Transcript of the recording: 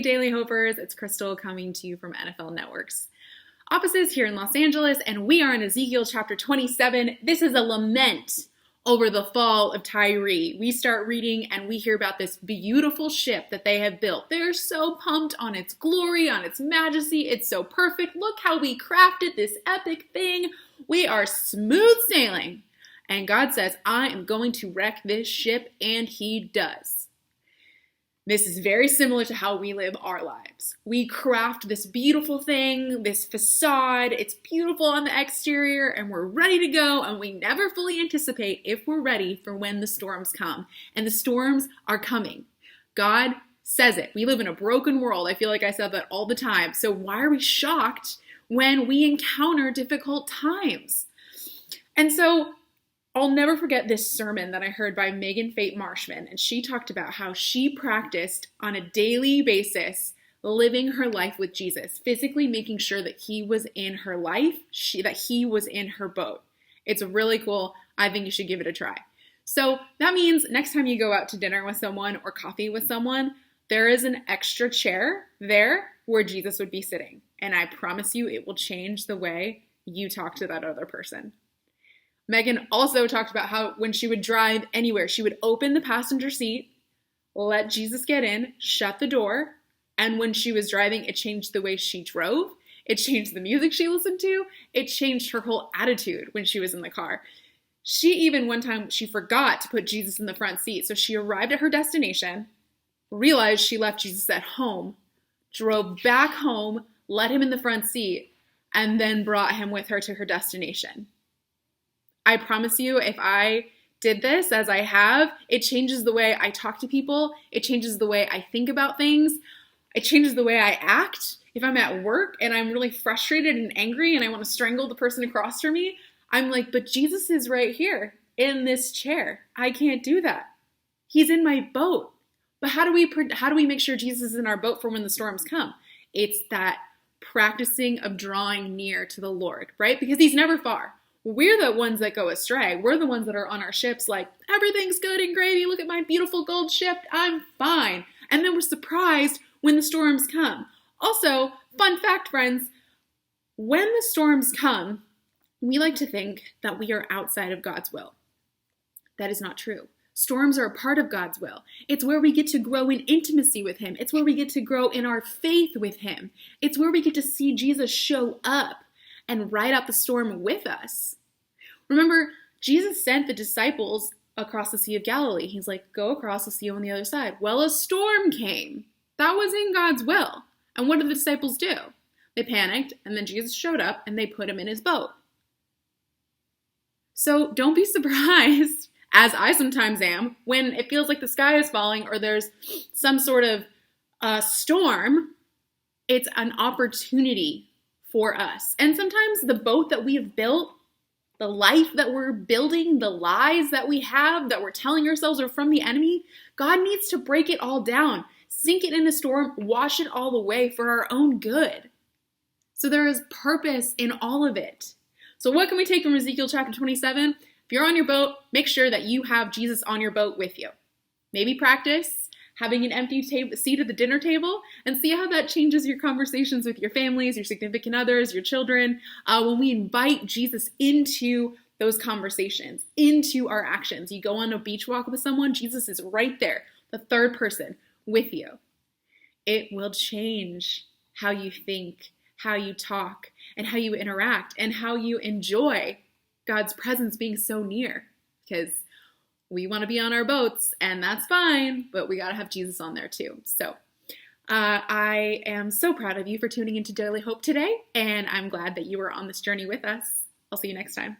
Daily Hopers, it's Krystal coming to you from NFL Network's offices here in Los Angeles, and we are in Ezekiel chapter 27. This is a lament over the fall of Tyre. We start reading and we hear about this beautiful ship that they have built. They're so pumped on its glory, on its majesty. It's so perfect. Look how we crafted this epic thing. We are smooth sailing. And God says, I am going to wreck this ship, and he does. This is very similar to how we live our lives. We craft this beautiful thing, this facade. It's beautiful on the exterior, and we're ready to go, and we never fully anticipate if we're ready for when the storms come. And the storms are coming. God says it. We live in a broken world. I feel like I said that all the time. So why are we shocked when we encounter difficult times? And so I'll never forget this sermon that I heard by Megan Fate Marshman, and she talked about how she practiced on a daily basis living her life with Jesus, physically making sure that he was in her life, that he was in her boat. It's really cool. I think you should give it a try. So that means next time you go out to dinner with someone or coffee with someone, there is an extra chair there where Jesus would be sitting. And I promise you it will change the way you talk to that other person. Megan also talked about how when she would drive anywhere, she would open the passenger seat, let Jesus get in, shut the door, and when she was driving, it changed the way she drove. It changed the music she listened to. It changed her whole attitude when she was in the car. She even, one time, she forgot to put Jesus in the front seat, so she arrived at her destination, realized she left Jesus at home, drove back home, let him in the front seat, and then brought him with her to her destination. I promise you, if I did this as I have, it changes the way I talk to people. It changes the way I think about things. It changes the way I act. If I'm at work and I'm really frustrated and angry and I want to strangle the person across from me, I'm like, but Jesus is right here in this chair. I can't do that. He's in my boat. But how do we make sure Jesus is in our boat for when the storms come? It's that practicing of drawing near to the Lord, right? Because he's never far. We're the ones that go astray. We're the ones that are on our ships like, everything's good and gravy. Look at my beautiful gold ship. I'm fine. And then we're surprised when the storms come. Also, fun fact, friends, when the storms come, we like to think that we are outside of God's will. That is not true. Storms are a part of God's will. It's where we get to grow in intimacy with him. It's where we get to grow in our faith with him. It's where we get to see Jesus show up and ride out the storm with us. Remember, Jesus sent the disciples across the Sea of Galilee. He's like, go across the sea on the other side. Well, a storm came. That was in God's will. And what did the disciples do? They panicked, and then Jesus showed up, and they put him in his boat. So don't be surprised, as I sometimes am, when it feels like the sky is falling or there's some sort of storm. It's an opportunity for us. And sometimes the boat that we have built, the life that we're building, the lies that we have that we're telling ourselves are from the enemy, God needs to break it all down, sink it in a storm, wash it all away for our own good. So there is purpose in all of it. So what can we take from Ezekiel chapter 27? If you're on your boat, make sure that you have Jesus on your boat with you. Maybe practice having an empty seat at the dinner table, and see how that changes your conversations with your families, your significant others, your children, when we invite Jesus into those conversations, into our actions. You go on a beach walk with someone, Jesus is right there, the third person with you. It will change how you think, how you talk, and how you interact, and how you enjoy God's presence being so near, because we want to be on our boats, and that's fine, but we got to have Jesus on there too. So I am so proud of you for tuning into Daily Hope today, and I'm glad that you were on this journey with us. I'll see you next time.